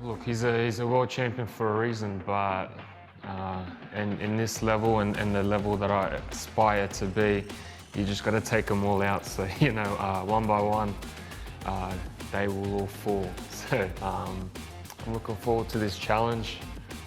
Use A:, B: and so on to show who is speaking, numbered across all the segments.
A: Look, he's a world champion for a reason, but in this level and the level that I aspire to be, you just got to take them all out. So, you know, one by one, they will all fall. So I'm looking forward to this challenge,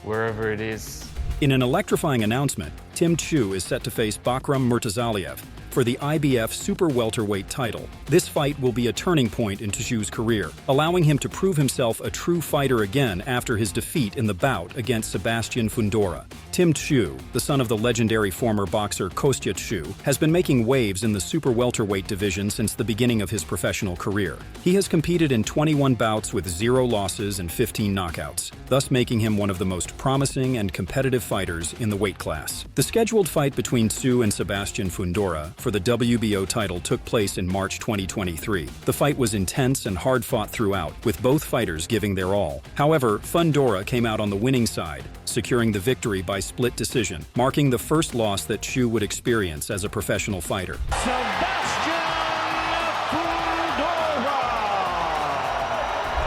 A: wherever it is.
B: In an electrifying announcement, Tszyu is set to face Bakhram Murtazaliev for the IBF super welterweight title. This fight will be a turning point in Tszyu's career, allowing him to prove himself a true fighter again after his defeat in the bout against Sebastian Fundora. Tszyu, the son of the legendary former boxer Tszyu, has been making waves in the super welterweight division since the beginning of his professional career. He has competed in 21 bouts with 0 losses and 15 knockouts, thus making him one of the most promising and competitive fighters in the weight class. The scheduled fight between Tszyu and Sebastian Fundora for the WBO title took place in March 2023. The fight was intense and hard-fought throughout, with both fighters giving their all. However, Fundora came out on the winning side, securing the victory by split decision, marking the first loss that Tszyu would experience as a professional fighter.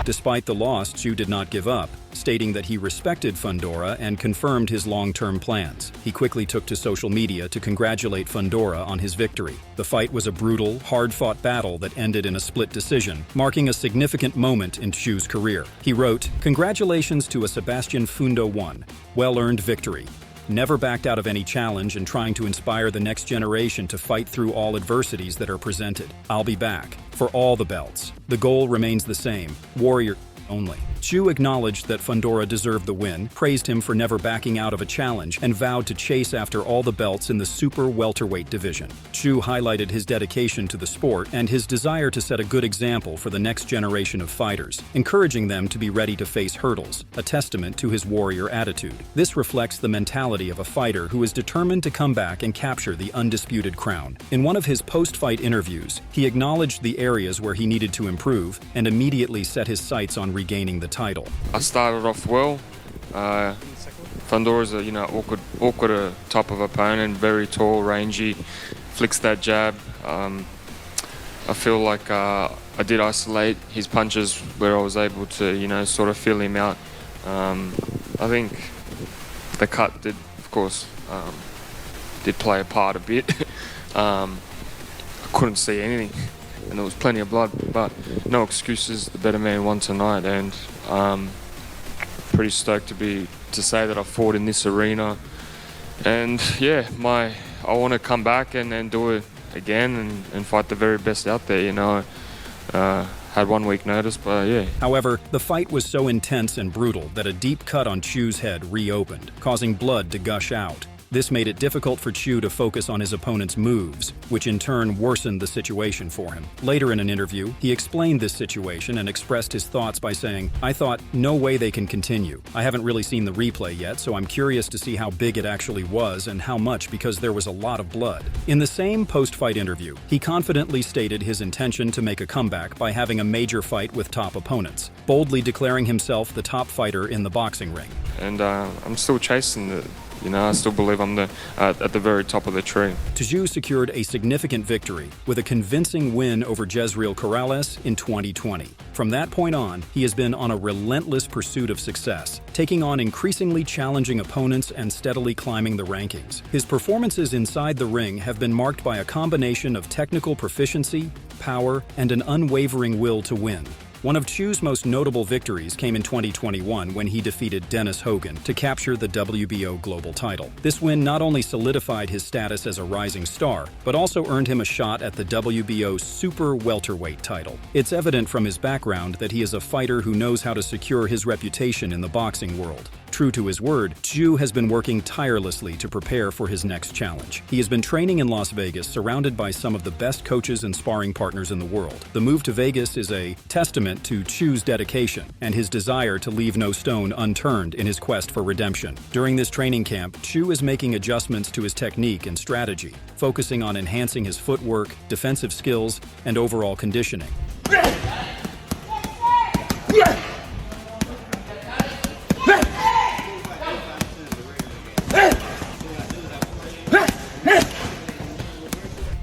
B: Despite the loss, Tszyu did not give up, stating that he respected Fundora and confirmed his long-term plans. He quickly took to social media to congratulate Fundora on his victory. The fight was a brutal, hard-fought battle that ended in a split decision, marking a significant moment in Tszyu's career. He wrote, "Congratulations to a Sebastian Fundo 1. Well-earned victory. Never backed out of any challenge and trying to inspire the next generation to fight through all adversities that are presented. I'll be back for all the belts. The goal remains the same, warrior only." Tszyu acknowledged that Fundora deserved the win, praised him for never backing out of a challenge, and vowed to chase after all the belts in the super welterweight division. Tszyu highlighted his dedication to the sport and his desire to set a good example for the next generation of fighters, encouraging them to be ready to face hurdles, a testament to his warrior attitude. This reflects the mentality of a fighter who is determined to come back and capture the undisputed crown. In one of his post-fight interviews, he acknowledged the areas where he needed to improve and immediately set his sights on regaining the title.
A: I started off well. Fundora's a awkward type of opponent, very tall, rangy, flicks that jab. I feel like I did isolate his punches where I was able to sort of feel him out. I think the cut did, of course, did play a part a bit. I couldn't see anything, and there was plenty of blood, but no excuses. The better man won tonight, and pretty stoked to say that I fought in this arena. And yeah, I want to come back and do it again and fight the very best out there. Had 1 week notice, but yeah.
B: However, the fight was so intense and brutal that a deep cut on Tszyu's head reopened, causing blood to gush out. This made it difficult for Tszyu to focus on his opponent's moves, which in turn worsened the situation for him. Later in an interview, he explained this situation and expressed his thoughts by saying, "I thought, no way they can continue. I haven't really seen the replay yet, so I'm curious to see how big it actually was and how much because there was a lot of blood." In the same post-fight interview, he confidently stated his intention to make a comeback by having a major fight with top opponents, boldly declaring himself the top fighter in the boxing ring.
A: And I'm still chasing it. I still believe I'm at the very top of the tree.
B: Tszyu secured a significant victory with a convincing win over Jezreel Corrales in 2020. From that point on, he has been on a relentless pursuit of success, taking on increasingly challenging opponents and steadily climbing the rankings. His performances inside the ring have been marked by a combination of technical proficiency, power, and an unwavering will to win. One of Tszyu's most notable victories came in 2021 when he defeated Dennis Hogan to capture the WBO global title. This win not only solidified his status as a rising star, but also earned him a shot at the WBO super welterweight title. It's evident from his background that he is a fighter who knows how to secure his reputation in the boxing world. True to his word, Tszyu has been working tirelessly to prepare for his next challenge. He has been training in Las Vegas, surrounded by some of the best coaches and sparring partners in the world. The move to Vegas is a testament to Tszyu's dedication and his desire to leave no stone unturned in his quest for redemption. During this training camp, Tszyu is making adjustments to his technique and strategy, focusing on enhancing his footwork, defensive skills, and overall conditioning.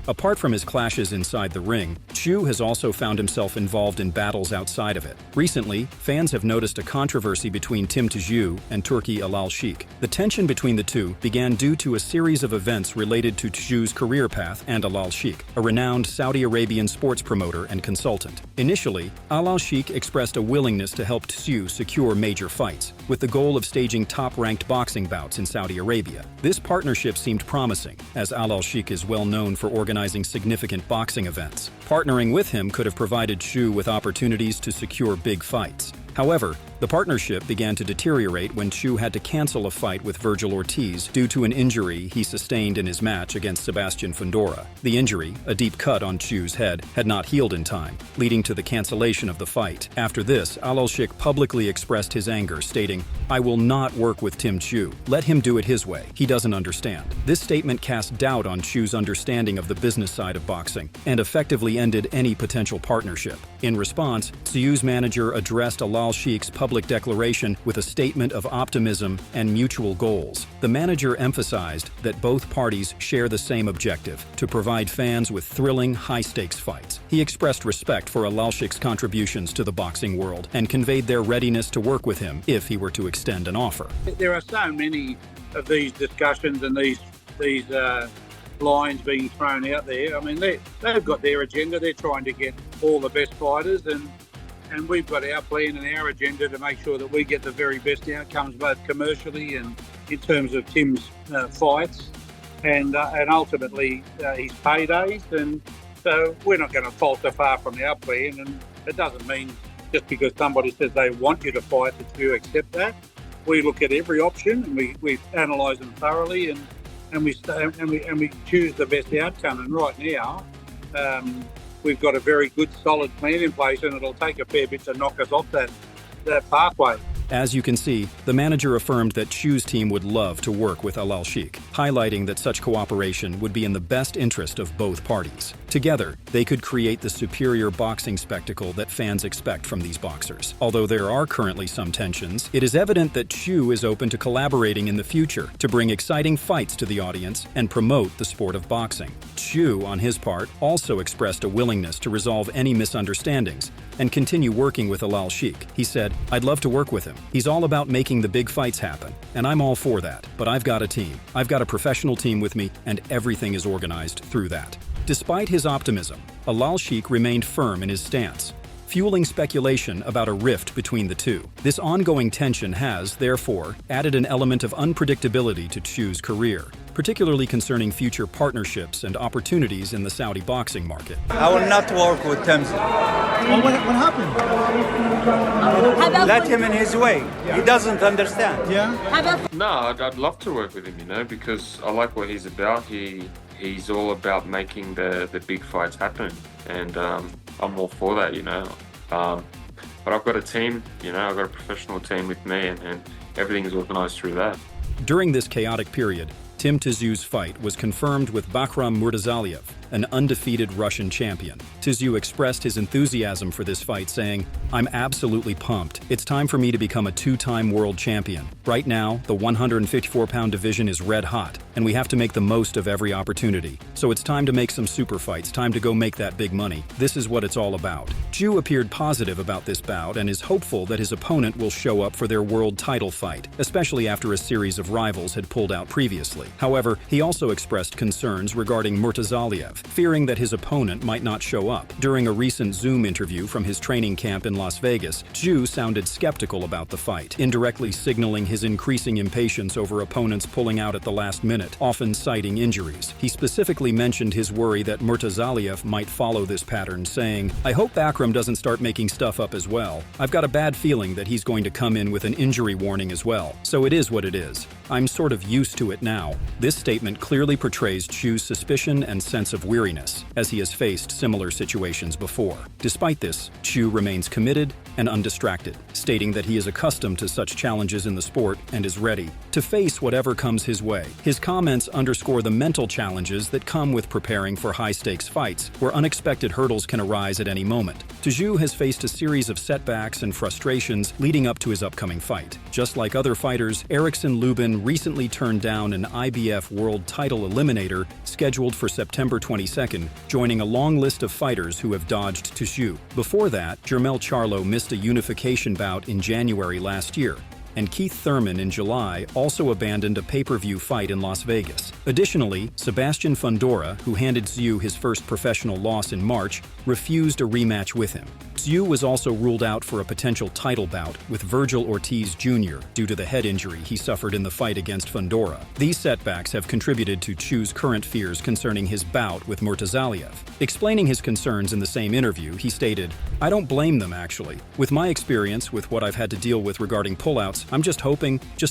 B: Apart from his clashes inside the ring, Tszyu has also found himself involved in battles outside of it. Recently, fans have noticed a controversy between Tszyu and Turki Al-Sheikh. The tension between the two began due to a series of events related to Tszyu's career path and Al-Sheikh, a renowned Saudi Arabian sports promoter and consultant. Initially, Al-Sheikh expressed a willingness to help Tszyu secure major fights, with the goal of staging top-ranked boxing bouts in Saudi Arabia. This partnership seemed promising, as Al-Sheikh is well known for organizing significant boxing events. Partnering with him could have provided Tszyu with opportunities to secure big fights. However, the partnership began to deteriorate when Tszyu had to cancel a fight with Virgil Ortiz due to an injury he sustained in his match against Sebastian Fundora. The injury, a deep cut on Tszyu's head, had not healed in time, leading to the cancellation of the fight. After this, Al-Sheikh publicly expressed his anger, stating, "I will not work with Tszyu. Let him do it his way. He doesn't understand." This statement cast doubt on Tszyu's understanding of the business side of boxing and effectively ended any potential partnership. In response, Tszyu's manager addressed Al-Sheikh's public declaration with a statement of optimism and mutual goals. The manager emphasized that both parties share the same objective: to provide fans with thrilling, high-stakes fights. He expressed respect for Al-Sheikh's contributions to the boxing world and conveyed their readiness to work with him if he were to extend an offer.
C: There are so many of these discussions and these lines being thrown out there. I mean, they've got their agenda. They're trying to get all the best fighters, and we've got our plan and our agenda to make sure that we get the very best outcomes, both commercially and in terms of Tim's fights and ultimately his paydays. And so we're not going to falter far from our plan. And it doesn't mean just because somebody says they want you to fight that you accept that. We look at every option and we analyse them thoroughly and we choose the best outcome. And right now, we've got a very good, solid plan in place, and it'll take a fair bit to knock us off that pathway.
B: As you can see, the manager affirmed that Tszyu's team would love to work with Al-Sheikh, highlighting that such cooperation would be in the best interest of both parties. Together, they could create the superior boxing spectacle that fans expect from these boxers. Although there are currently some tensions, it is evident that Tszyu is open to collaborating in the future to bring exciting fights to the audience and promote the sport of boxing. Tszyu, on his part, also expressed a willingness to resolve any misunderstandings and continue working with Al-Sheikh. He said, "I'd love to work with him. He's all about making the big fights happen, and I'm all for that. But I've got a team. I've got a professional team with me, and everything is organized through that." Despite his optimism, Al-Sheikh remained firm in his stance, fueling speculation about a rift between the two. This ongoing tension has, therefore, added an element of unpredictability to Tszyu's career, particularly concerning future partnerships and opportunities in the Saudi boxing market.
D: I will not work with Terence.
E: Well, what happened?
D: Let him in his way. He doesn't understand.
E: Yeah?
A: No, I'd love to work with him, because I like what he's about. He's all about making the big fights happen, and I'm all for that, But I've got a team, I've got a professional team with me, and everything is organized through that.
B: During this chaotic period, Tszyu's fight was confirmed with Bakhram Murtazaliev, an undefeated Russian champion. Tszyu expressed his enthusiasm for this fight, saying, "I'm absolutely pumped. It's time for me to become a two-time world champion. Right now, the 154-pound division is red hot, and we have to make the most of every opportunity. So it's time to make some super fights, time to go make that big money. This is what it's all about." Tszyu appeared positive about this bout and is hopeful that his opponent will show up for their world title fight, especially after a series of rivals had pulled out previously. However, he also expressed concerns regarding Murtazaliev, fearing that his opponent might not show up. During a recent Zoom interview from his training camp in Las Vegas, Tszyu sounded skeptical about the fight, indirectly signaling his increasing impatience over opponents pulling out at the last minute, often citing injuries. He specifically mentioned his worry that Murtazaliev might follow this pattern, saying, "I hope Bakhram doesn't start making stuff up as well. I've got a bad feeling that he's going to come in with an injury warning as well. So it is what it is. I'm sort of used to it now." This statement clearly portrays Tszyu's suspicion and sense of weariness, as he has faced similar situations before. Despite this, Tszyu remains committed and undistracted, stating that he is accustomed to such challenges in the sport and is ready to face whatever comes his way. His comments underscore the mental challenges that come with preparing for high-stakes fights, where unexpected hurdles can arise at any moment. Tszyu has faced a series of setbacks and frustrations leading up to his upcoming fight. Just like other fighters, Erickson Lubin recently turned down an IBF World Title Eliminator scheduled for September 22nd, joining a long list of fighters who have dodged Tszyu. Before that, Jermell Charlo missed a unification bout in January last year, and Keith Thurman in July also abandoned a pay-per-view fight in Las Vegas. Additionally, Sebastian Fundora, who handed Tszyu his first professional loss in March, refused a rematch with him. Tszyu was also ruled out for a potential title bout with Virgil Ortiz Jr. due to the head injury he suffered in the fight against Fundora. These setbacks have contributed to Tszyu's current fears concerning his bout with Murtazaliev. Explaining his concerns in the same interview, he stated, "I don't blame them, actually. With my experience with what I've had to deal with regarding pullouts, I'm just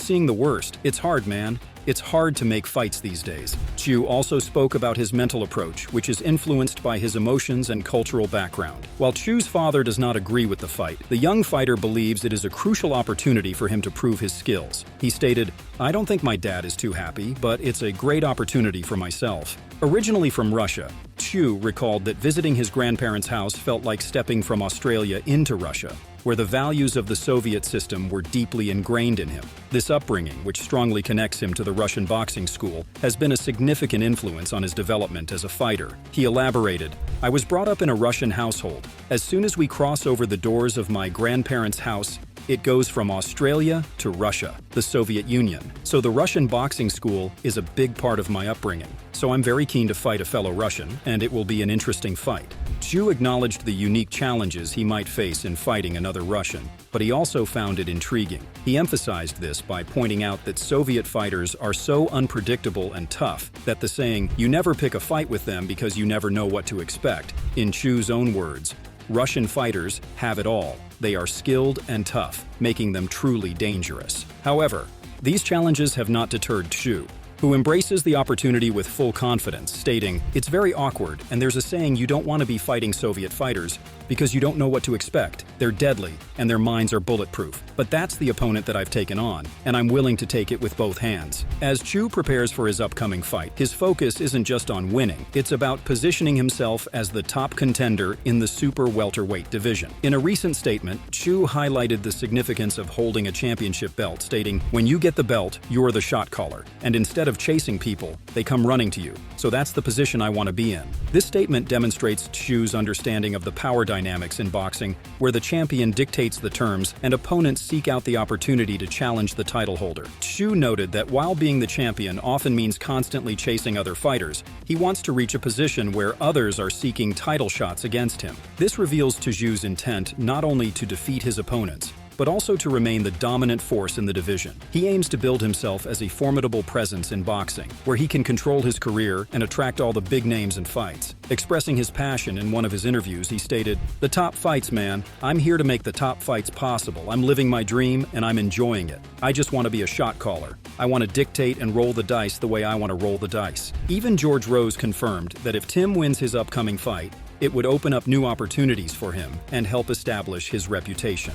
B: seeing the worst. It's hard, man. It's hard to make fights these days." Tszyu also spoke about his mental approach, which is influenced by his emotions and cultural background. While Tszyu's father does not agree with the fight, the young fighter believes it is a crucial opportunity for him to prove his skills. He stated, "I don't think my dad is too happy, but it's a great opportunity for myself." Originally from Russia, Tszyu recalled that visiting his grandparents' house felt like stepping from Australia into Russia, where the values of the Soviet system were deeply ingrained in him. This upbringing, which strongly connects him to the Russian boxing school, has been a significant influence on his development as a fighter. He elaborated, "I was brought up in a Russian household. As soon as we cross over the doors of my grandparents' house, it goes from Australia to Russia, the Soviet Union. So the Russian boxing school is a big part of my upbringing. So I'm very keen to fight a fellow Russian, and it will be an interesting fight." Tszyu acknowledged the unique challenges he might face in fighting another Russian, but he also found it intriguing. He emphasized this by pointing out that Soviet fighters are so unpredictable and tough that the saying, "You never pick a fight with them because you never know what to expect," in Tszyu's own words, Russian fighters have it all. They are skilled and tough, making them truly dangerous. However, these challenges have not deterred Tszyu, who embraces the opportunity with full confidence, stating, "It's very awkward, and there's a saying you don't want to be fighting Soviet fighters because you don't know what to expect. They're deadly, and their minds are bulletproof. But that's the opponent that I've taken on, and I'm willing to take it with both hands." As Tszyu prepares for his upcoming fight, his focus isn't just on winning. It's about positioning himself as the top contender in the super welterweight division. In a recent statement, Tszyu highlighted the significance of holding a championship belt, stating, "When you get the belt, you're the shot caller, and instead of chasing people, they come running to you. So that's the position I want to be in." This statement demonstrates Tszyu's understanding of the power dynamics in boxing, where the champion dictates the terms and opponents seek out the opportunity to challenge the title holder. Tszyu noted that while being the champion often means constantly chasing other fighters, he wants to reach a position where others are seeking title shots against him. This reveals Tszyu's intent not only to defeat his opponents, but also to remain the dominant force in the division. He aims to build himself as a formidable presence in boxing, where he can control his career and attract all the big names in fights. Expressing his passion in one of his interviews, he stated, "The top fights, man. I'm here to make the top fights possible. I'm living my dream, and I'm enjoying it. I just want to be a shot caller. I want to dictate and roll the dice the way I want to roll the dice." Even George Rose confirmed that if Tim wins his upcoming fight, it would open up new opportunities for him and help establish his reputation.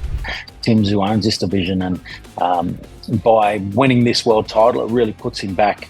F: Tim Tszyu owns this division, and by winning this world title, it really puts him back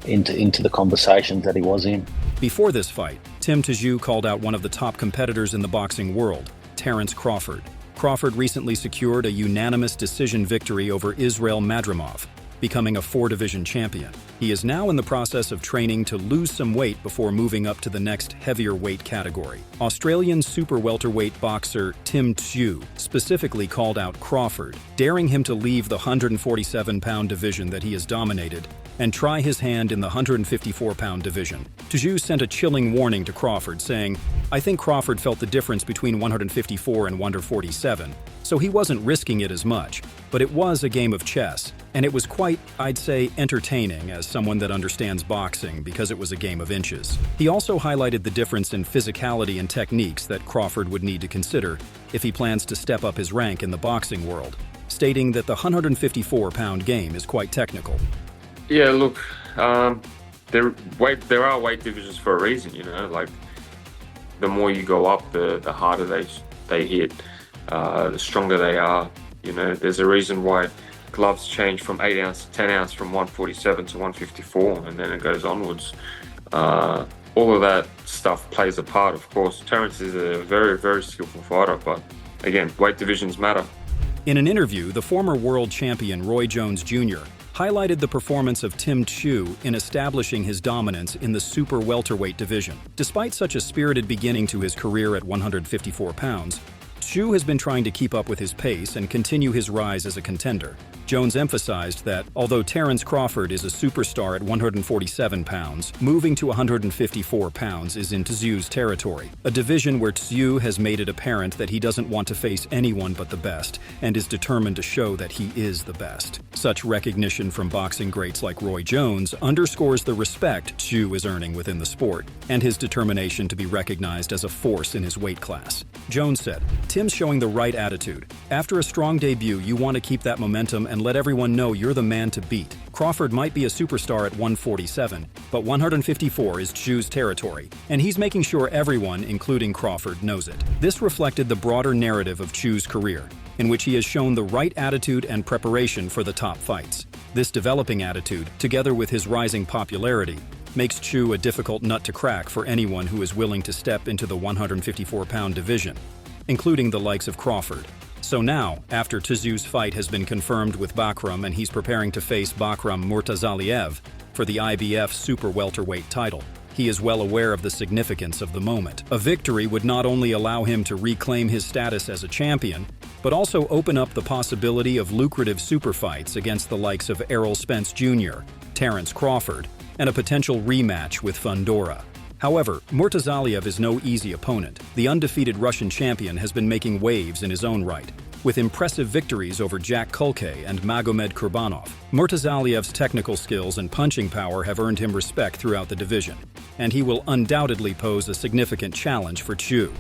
F: into the conversations that he was in.
B: Before this fight, Tim Tszyu called out one of the top competitors in the boxing world, Terence Crawford. Crawford recently secured a unanimous decision victory over Israel Madrimov, becoming a 4-division champion. He is now in the process of training to lose some weight before moving up to the next heavier weight category. Australian super welterweight boxer Tim Tszyu specifically called out Crawford, daring him to leave the 147-pound division that he has dominated and try his hand in the 154-pound division. Tszyu sent a chilling warning to Crawford, saying, "I think Crawford felt the difference between 154 and 147, so he wasn't risking it as much, but it was a game of chess, and it was quite, I'd say, entertaining as someone that understands boxing because it was a game of inches." He also highlighted the difference in physicality and techniques that Crawford would need to consider if he plans to step up his rank in the boxing world, stating that the 154-pound game is quite technical.
A: Yeah, look, there are weight divisions for a reason, you know, like the more you go up, the harder they hit, the stronger they are. You know, there's a reason why gloves change from 8 ounce to 10 ounce, from 147 to 154, and then it goes onwards. all of that stuff plays a part, of course. Terence is a very, very skillful fighter, but again, weight divisions matter.
B: In an interview, the former world champion Roy Jones Jr. highlighted the performance of Tszyu in establishing his dominance in the super welterweight division. Despite such a spirited beginning to his career at 154 pounds, Tszyu has been trying to keep up with his pace and continue his rise as a contender. Jones emphasized that, although Terence Crawford is a superstar at 147 pounds, moving to 154 pounds is in Tszyu's territory, a division where Tszyu has made it apparent that he doesn't want to face anyone but the best and is determined to show that he is the best. Such recognition from boxing greats like Roy Jones underscores the respect Tszyu is earning within the sport and his determination to be recognized as a force in his weight class. Jones said, "Tim's showing the right attitude. After a strong debut, you want to keep that momentum and let everyone know you're the man to beat. Crawford might be a superstar at 147, but 154 is Tszyu's territory, and he's making sure everyone, including Crawford, knows it." This reflected the broader narrative of Tszyu's career, in which he has shown the right attitude and preparation for the top fights. This developing attitude, together with his rising popularity, makes Tszyu a difficult nut to crack for anyone who is willing to step into the 154-pound division, including the likes of Crawford. So now, after Tszyu's fight has been confirmed with Bakhram and he's preparing to face Bakhram Murtazaliev for the IBF super welterweight title, he is well aware of the significance of the moment. A victory would not only allow him to reclaim his status as a champion, but also open up the possibility of lucrative super fights against the likes of Errol Spence Jr., Terence Crawford, and a potential rematch with Fundora. However, Murtazaliev is no easy opponent. The undefeated Russian champion has been making waves in his own right, with impressive victories over Jack Kulke and Magomed Kurbanov. Murtazaliev's technical skills and punching power have earned him respect throughout the division, and he will undoubtedly pose a significant challenge for Tszyu.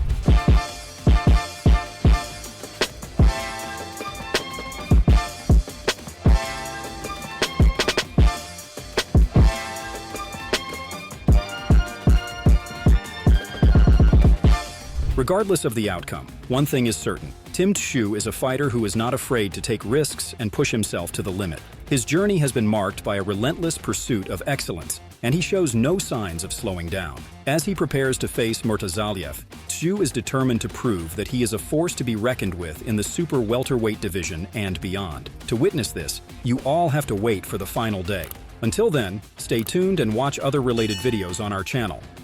B: Regardless of the outcome, one thing is certain. Tszyu is a fighter who is not afraid to take risks and push himself to the limit. His journey has been marked by a relentless pursuit of excellence, and he shows no signs of slowing down. As he prepares to face Murtazaliev, Tszyu is determined to prove that he is a force to be reckoned with in the super welterweight division and beyond. To witness this, you all have to wait for the final day. Until then, stay tuned and watch other related videos on our channel.